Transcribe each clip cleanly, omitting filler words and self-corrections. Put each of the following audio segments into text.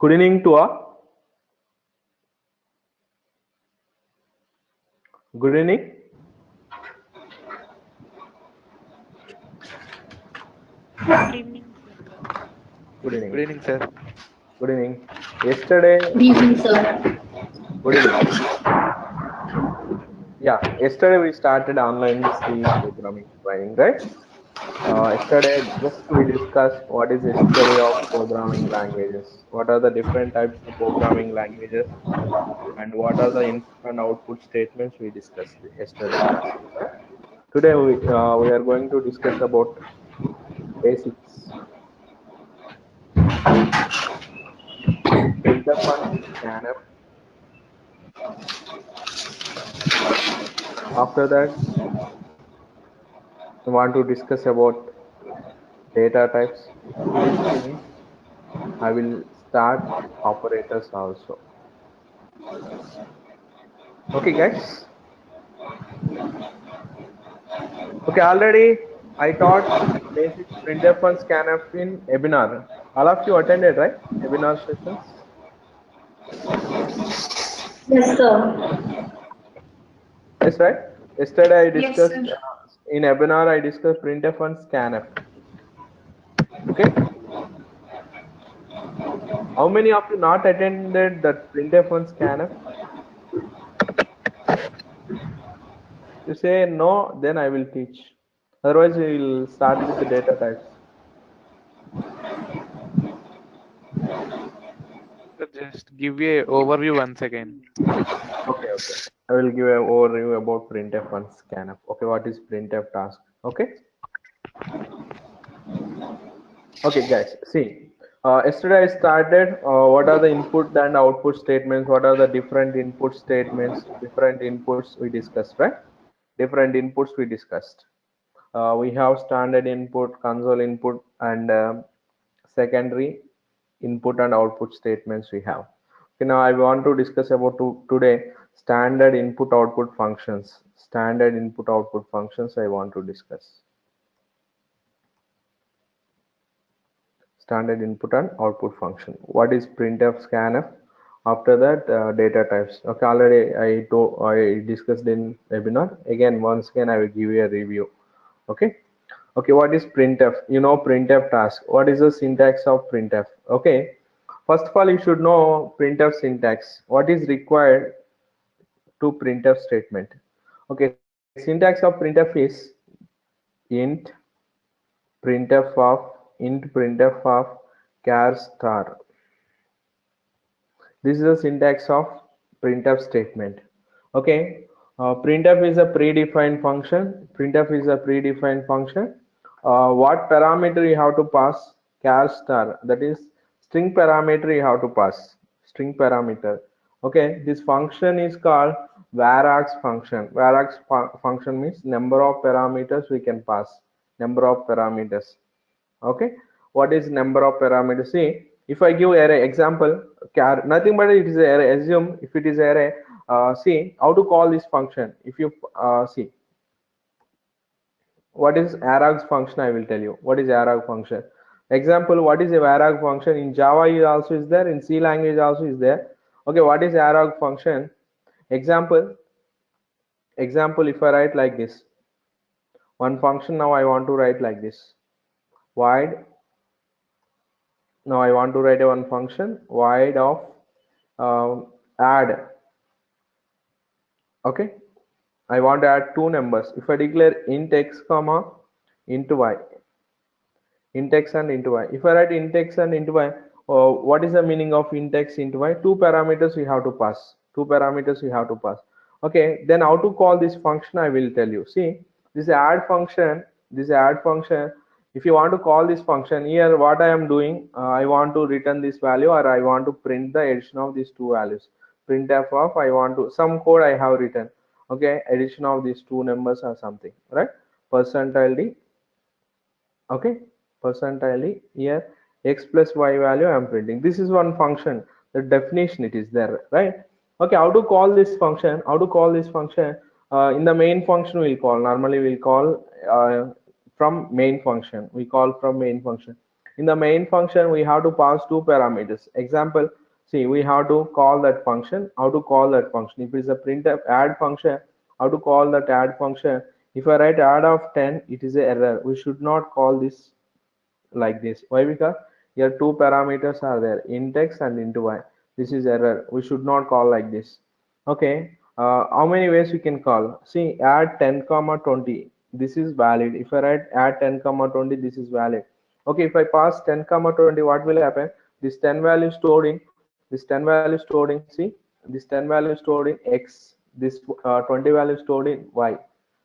Good evening to all. Good evening. Good evening, sir. Good Good evening. evening, sir. Good evening. Yesterday, Good evening, sir. good evening. Yeah, yesterday we started online C programming training, right? Yesterday, just we discussed what is history of programming languages, what are the different types of programming languages, and what are the input and output statements we discussed yesterday class. Right? Today we are going to discuss about basics, printf and scanf. After that, we want to discuss about data types. If it is finished, I will start operators also. Okay, guys. Okay, already I taught basic printf and scanf in webinar. All of you attended, right? Webinar sessions. Yes, sir. Yes, right. Yesterday I Yes, discussed sir. in webinar I discussed printf and scanf. Okay. How many of you not attended that printf and scanf? You say no, then I will teach. Otherwise, we will start with the data types. Sir, just give a overview once again. Okay, okay. I will give an overview about printf and scanf. Okay, what is printf task? Okay. Okay, guys. See, yesterday I started. What are the input and output statements? What are the different input statements? Different inputs we discussed, right? Different inputs we discussed. We have standard input, console input, and secondary input and output statements we have. Okay, now I want to discuss about today standard input output functions. Standard input output functions I want to discuss. Standard input and output function. What is printf, scanf? After that, data types. Okay, already I discussed in webinar. Again, once again, I will give you a review. Okay. Okay, what is printf? You know printf task. What is the syntax of printf? Okay. First of all, you should know printf syntax. What is required to printf statement? Okay, syntax of printf is int printf of char star. This is the syntax of printf statement. Okay, printf is a predefined function. Printf is a predefined function. What parameter you have to pass? Char star, that is string parameter you have to pass. String parameter. Okay, this function is called varargs function. Varargs function means number of parameters we can pass. Number of parameters. Okay, what is number of parameters? See, if I give array example, nothing but it is array. Assume if it is array, see how to call this function. If you see what is arrags function, I will tell you what is arrag function. Example, what is a arrag function? In Java is also is there, in C language also is there. Okay, what is arrag function? Example, if I write like this, one function, now I want to write like this, void. Now I want to write a one function void of add. Okay, I want to add two numbers. If I declare int x comma int y, int x and int y. If I write int x and int y, what is the meaning of int x int y? Two parameters we have to pass. Two parameters we have to pass. Okay, then how to call this function I will tell you. See, this add function. This add function. If you want to call this function here, what I am doing, I want to return this value or I want to print the addition of these two values. Printf of I want to some code I have written. Okay, addition of these two numbers or something, right? Percentile d. Okay, percentile here x plus y value I am printing. This is one function. The definition it is there, right? Okay, how to call this function? How to call this function? In the main function we'll call. Normally we'll call from main function. We call from main function. In the main function, we have to pass two parameters. Example, see, we have to call that function. How to call that function? If it is a printf add function, how to call that add function? If I write add of 10, it is an error. We should not call this like this. Why? Because here two parameters are there, int x and int y. This is error. We should not call like this. Okay. How many ways we can call? See, add 10 comma 20. This is valid. If I write add 10 comma 20, this is valid. Okay. If I pass 10 comma 20, what will happen? This 10 value stored in this 10 value stored in, see, this 10 value stored in x, this 20 value stored in y.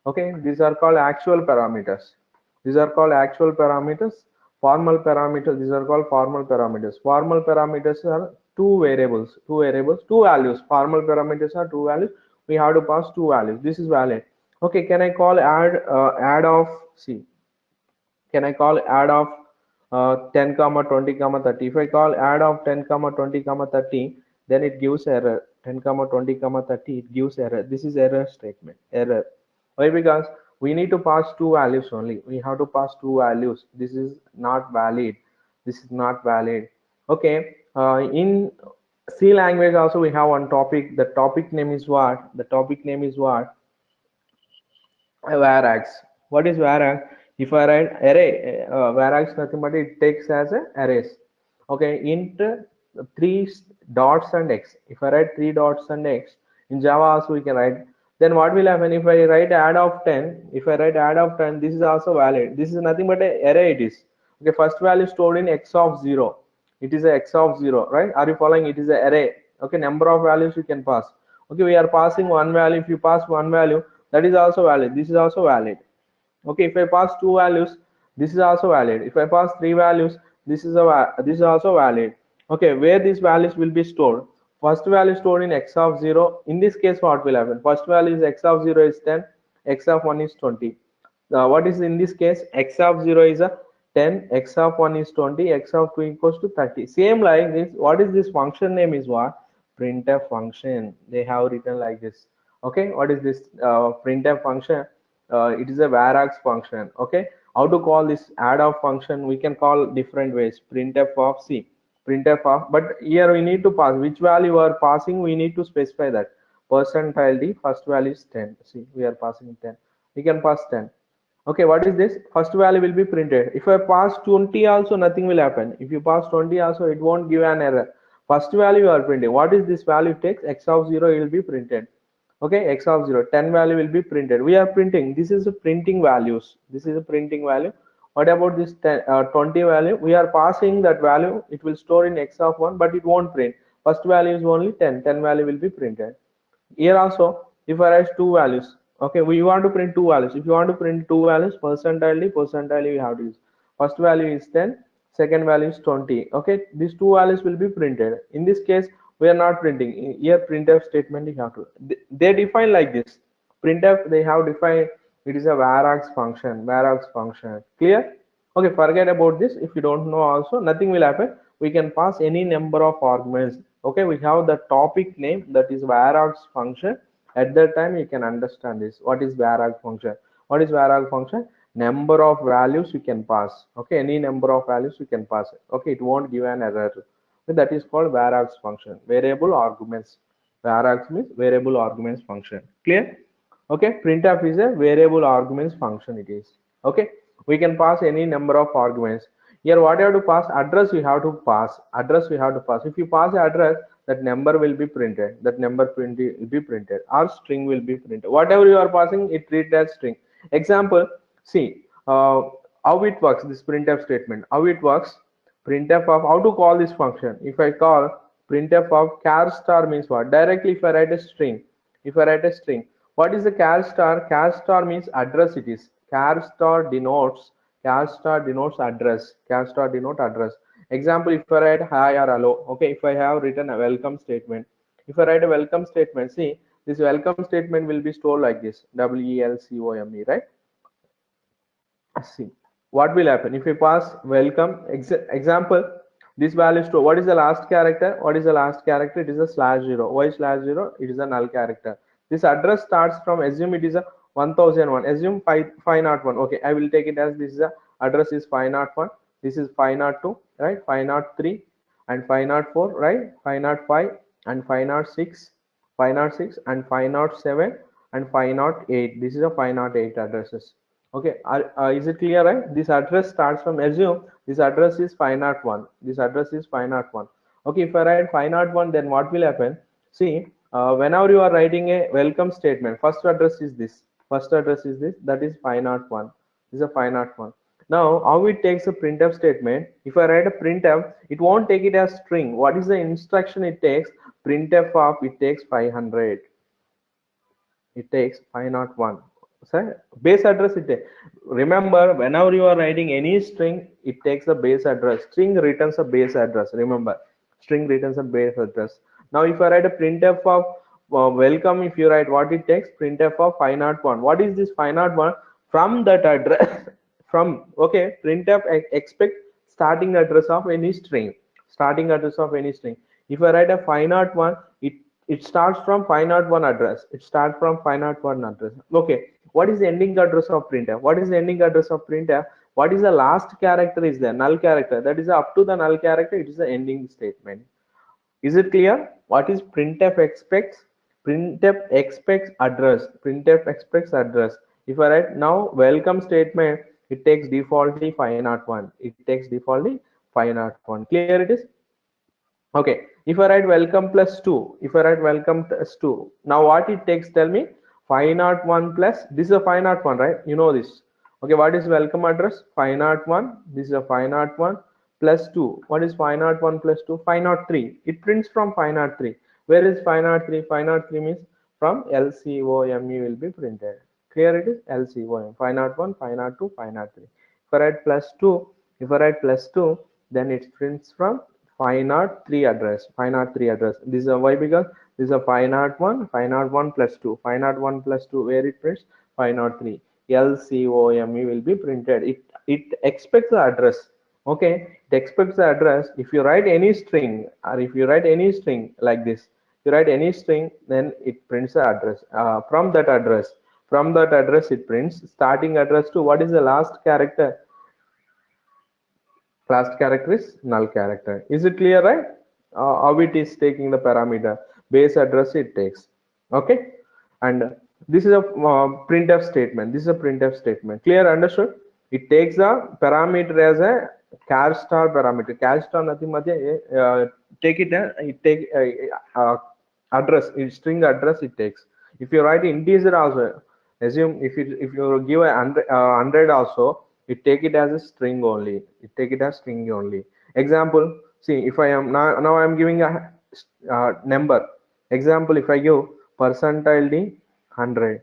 Okay. These are called actual parameters. These are called actual parameters. Formal parameters, these are called formal parameters. Formal parameters are two values. Formal parameters are two values. We have to pass two values. This is valid. Okay, can I call add of, see, can I call add of 10 comma 20 comma 30? If I call add of 10 comma 20 comma 30, then it gives error. 10 comma 20 comma 30, it gives error. This is error statement, error. Why? Because we need to pass two values only. We have to pass two values. This is not valid. This is not valid. Okay. In C language also we have one topic. The topic name is what? The topic name is what? Varargs. What is varargs? If I write array, varargs nothing but it takes as a arrays. Okay, int three dots and x. If I write three dots and x in Java also we can write. Then what will happen if I write add of 10? If I write add of 10, this is also valid. This is nothing but an array. It is okay. First value stored in x of 0. It is a x of 0, right? Are you following? It is an array. Okay, number of values you can pass. Okay, we are passing one value. If you pass one value, that is also valid. This is also valid. Okay, if I pass two values, this is also valid. If I pass three values, this is also valid. Okay, where these values will be stored? First value stored in x of 0. In this case, what will happen? First value is x of 0 is 10, x of 1 is 20. What is in this case? X of 0 is a 10, x of 1 is 20, x of 2 equals to 30. Same like this. What is this function name is what? Printf function. They have written like this. Okay, what is this printf function? It is a varargs function. Okay, how to call this add of function? We can call different ways. Printf of, c, printf of, but here we need to pass which value we are passing. We need to specify that percentile d first value is 10. See, we are passing 10. We can pass 10. Okay, what is this? First value will be printed. If I pass 20 also, nothing will happen. If you pass 20 also, it won't give an error. First value you are printing. What is this value takes? X of 0 will be printed. Okay, x of 0, 10 value will be printed. We are printing. This is a printing values. This is a printing value. What about this 20 value? We are passing that value. It will store in x of 1, but it won't print. First value is only 10. 10 value will be printed. Here also, if I write two values, okay, we want to print two values. If you want to print two values, percentile you have to use. First value is 10, second value is 20. Okay, these two values will be printed. In this case, we are not printing. Here printf statement you have to. They define like this. Printf they have defined. It is a varargs function. Varargs function. Clear? Okay, forget about this. If you don't know also, nothing will happen. We can pass any number of arguments. Okay, we have the topic name, that is varargs function. At that time you can understand this. What is vararg function? What is vararg function? Number of values you can pass. Okay, any number of values you can pass it. Okay, it won't give an error. So that is called varargs function. Variable arguments. Varargs means variable arguments function. Clear? Okay, printf is a variable arguments function. It is okay. We can pass any number of arguments. Here what you have to pass? Address you have to pass. Address you have to pass. If you pass the address, that number will be printed. That number will be printed. Or string will be printed. Whatever you are passing, it treated as string. Example, see how it works. This printf statement. How it works? Printf of, how to call this function? If I call printf of char star means what? Directly if I write a string. If I write a string, what is the char star? Char star means address. It is char star denotes address. Char star denote address. Example, if I write hi or hello, okay, if I have written a welcome statement, if I write a welcome statement, see, this welcome statement will be stored like this, welcome, right? See, what will happen if we pass welcome example, this value store, what is the last character? What is the last character? It is a /0. Why /0? It is a null character. This address starts from, assume it is a 1001, assume 501. Okay, I will take it as this is a address is 501. This is 502, right? 503 and 504, right? 505 and 506, 506 and 507 and 508. This is a 508 addresses. Okay, is it clear, right? This address starts from, assume this address is 501. This address is 501. Okay, if I write 501, then what will happen? See, whenever you are writing a welcome statement, first address is this. First address is this. That is 501. This is a 501. Now, how it takes a printf statement? If I write a printf, it won't take it as string. What is the instruction it takes? Printf of it takes 500. It takes 501. So base address it takes. Remember, whenever you are writing any string, it takes a base address. String returns a base address. Remember, string returns a base address. Now, if I write a printf of welcome, if you write what it takes, printf of 501. What is this 501? From that address, from, okay, printf expect starting address of any string. Starting address of any string. If I write a 501, it starts from 501 address. It starts from 501 address. Okay, what is the ending address of printf? What is the ending address of printf? What is the last character is there? Null character. That is up to the null character. It is the ending statement. Is it clear? What is printf expects? Printf expects address. Printf expects address. If I write now welcome statement, it takes defaultly 501. It takes defaultly 501. Clear it is? Okay, if I write welcome plus 2, if I write welcome plus 2, now what it takes, tell me. 501 plus, this is a 501, right? You know this. Okay, what is welcome address? 501, this is a 501 plus 2. What is 501 plus 2? 503. It prints from 503. Where is 503? 503 means from LCOME will be printed. Clear it is? LCOM. 501, 502, 503. If I write plus 2, if I write plus 2, then it prints from 503 address. 503 address. This is a why, because this is a 501, 501 plus 2. 501 plus 2, where it prints? 503. LCOME will be printed. It expects the address. Okay, it expects the address. If you write any string, or if you write any string like this, if you write any string, then it prints the address. From that address, it prints starting address to what is the last character? Last character is null character. Is it clear, right? How it is taking the parameter base address it takes. Okay, and this is a printf statement. This is a printf statement. Clear? Understood? It takes a parameter as a char star parameter. Char star nothing but take it. It take address. String address it takes. If you write integer also, assume if you give a 100 also, it take it as a string only. It take it as string only. Example, see, if I am now I am giving a number. Example, if I give percentile d 100.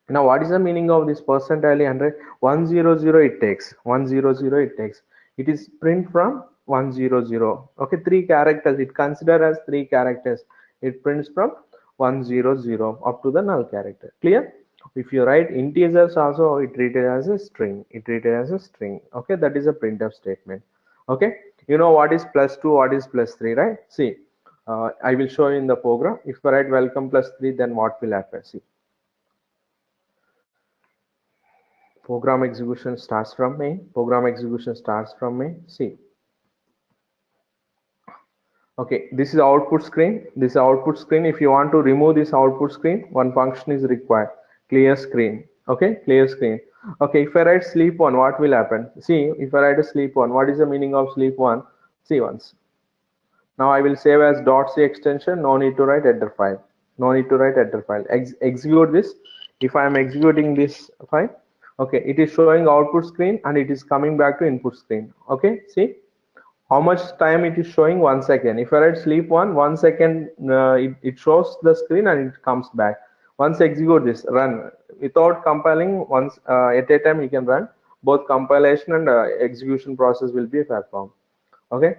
Now what is the meaning of this percentile 100? 100 it takes. 100 it takes. It is print from 100. Okay, 3 characters. It consider as 3 characters. It prints from 100 up to the null character. Clear? If you write integers also, it treated as a string. It treated as a string. Okay, that is a printf statement. Okay, you know what is plus 2, what is plus 3, right? See, I will show you in the program. If I write welcome plus 3, then what will happen? See, program execution starts from main. Program execution starts from main. See, okay, this is output screen. This is output screen. If you want to remove this output screen, one function is required. Clear screen. Okay, clear screen. Okay, if I write sleep 1, what will happen? See, if I write a sleep 1, what is the meaning of sleep 1? See once. Now I will save as .c extension. No need to write header file. No need to write header file. Execute this. If I am executing this file, okay, it is showing output screen and it is coming back to input screen. Okay, see how much time it is showing? 1 second. If I write sleep 1 second, it shows the screen and it comes back. Once execute this, run without compiling. Once at a time you can run. Both compilation and execution process will be performed. Okay,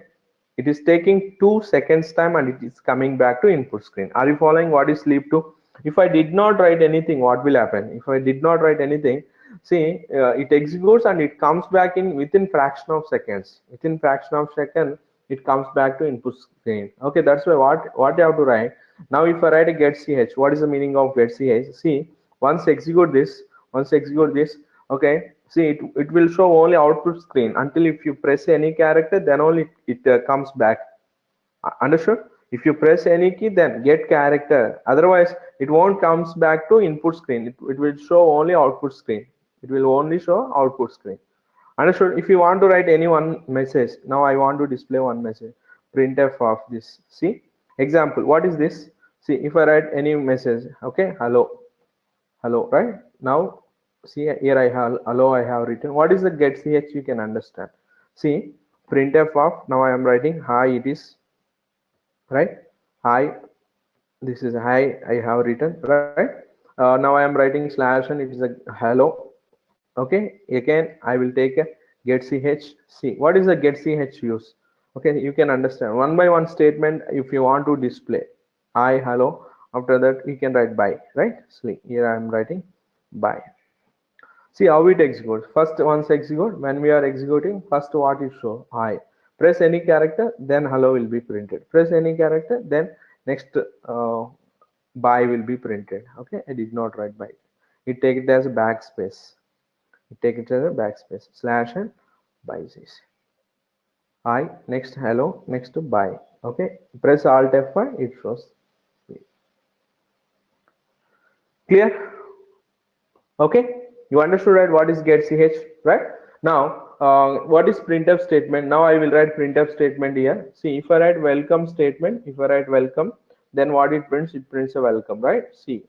it is taking 2 seconds time and it is coming back to input screen. Are you following what is sleep 2? If I did not write anything, what will happen? If I did not write anything, see, it executes and it comes back in within fraction of seconds. Within fraction of second, it comes back to input screen. Okay, that's why what you have to write. Now if I write a get ch, what is the meaning of get ch? See, once execute this, okay, See, it will show only output screen until if you press any character, then only it comes back. Understood? If you press any key, then get character. Otherwise, it won't comes back to input screen. It will show only output screen. It will only show output screen. Understood? If you want to write any one message, now I want to display one message. Printf of this. See, example. What is this? See, if I write any message, okay, hello, right? Now, see here I have hello. I have written. What is the get ch? You can understand. See, printf of now I am writing hi. It is right. Hi. This is hi. I have written right. Now I am writing slash and it is a hello. Okay, again I will take a get ch. See, what is the get ch use? Okay, you can understand one by one statement. If you want to display hi hello, after that you can write bye, right? See, here I am writing bye. See how it executes. First once execute, when we are executing, first what it show hi. Press any character, then hello will be printed. Press any character, then next bye will be printed. Okay, I did not write bye. It take it as a backspace. Take it as a backspace slash and bye this hi next hello next to bye. Okay, press alt F5, it shows clear. Okay, you understood, right? What is get ch, right? Now what is printf statement? Now I will write printf statement here. See, if I write welcome statement, if I write welcome, then what it prints? It prints a welcome, right? See,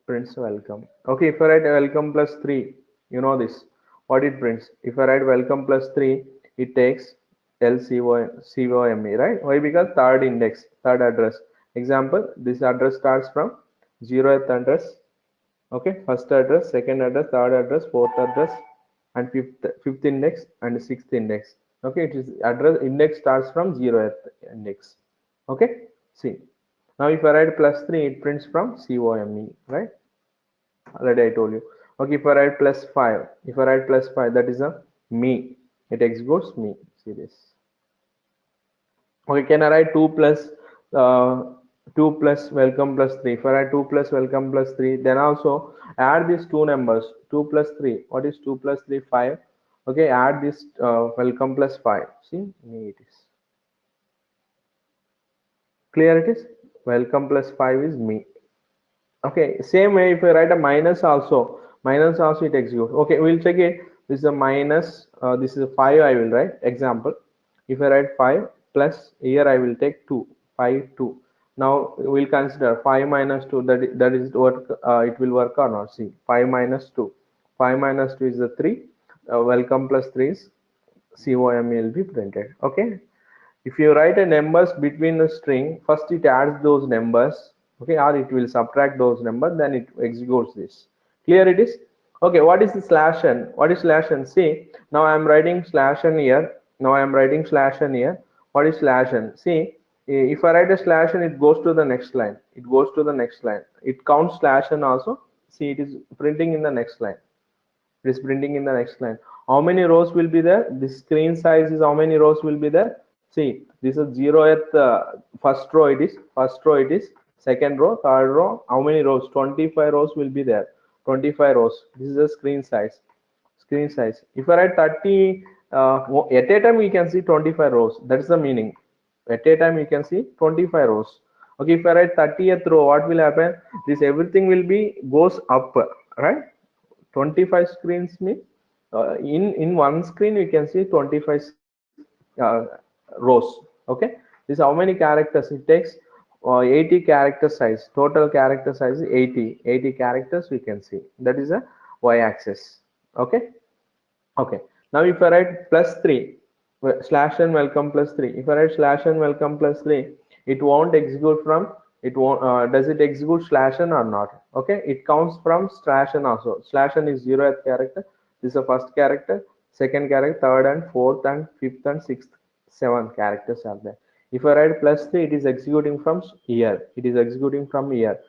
prints welcome. Okay, if I write welcome plus 3, you know this, what it prints? If I write welcome plus 3, it takes LCOME, right? Why? Because third index, third address. Example, this address starts from 0th address, okay, first address, second address, third address, fourth address, and fifth index and sixth index. Okay, it is address index starts from 0th index. Okay, see, now if I write plus 3, it prints from COME, right? Already I told you. Okay, if I write plus 5, if I write plus 5, that is a me. It executes me. See this. Okay, can I write 2 plus 2 plus welcome plus 3? If I write 2 plus welcome plus 3, then also add these two numbers, 2 plus 3. What is 2 plus 3? 5. Okay, add this welcome plus 5. See, me it is. Clear it is? Welcome plus 5 is me. Okay, same way if I write a minus also it executes. Okay, we'll check it. This is a minus, this is a 5 I will write. Example, if I write 5 plus, here I will take 2, 5, 2. Now we'll consider 5 minus 2, that is what it will work or not. See, 5 minus 2. 5 minus 2 is the 3. Welcome plus 3 is COME will be printed. Okay. If you write a numbers between the string, first it adds those numbers, okay, or it will subtract those numbers, then it executes this. Clear it is? Okay, what is the slash n? What is slash n? See, now I am writing slash n here. Now I am writing slash n here. What is slash n? See, if I write a slash n, it goes to the next line. It goes to the next line. It counts slash n also. See, it is printing in the next line. It is printing in the next line. How many rows will be there? The screen size is how many rows will be there? See, this is 0th first row it is, second row, third row. How many rows? 25 rows will be there. 25 rows. This is the screen size. Screen size. If I write 30 at a time, we can see 25 rows. That's the meaning. At a time, you can see 25 rows. Okay, if I write 30th row, what will happen? This everything will be goes up, right? 25 screens mean in one screen we can see 25 uh, rows. Okay, this is how many characters it takes. 80 character size, total character size is 80 characters we can see. That is a y-axis. Okay. Okay, now if I write plus 3, slash n welcome plus 3, if I write slash n welcome plus 3, it won't execute from, it won't, does it execute slash n or not? Okay, it counts from slash n also. Slash n is 0th character, this is the first character, second character, third and fourth and fifth and sixth, 7 characters are there. If I write plus 3, it is executing from here, it is executing from here.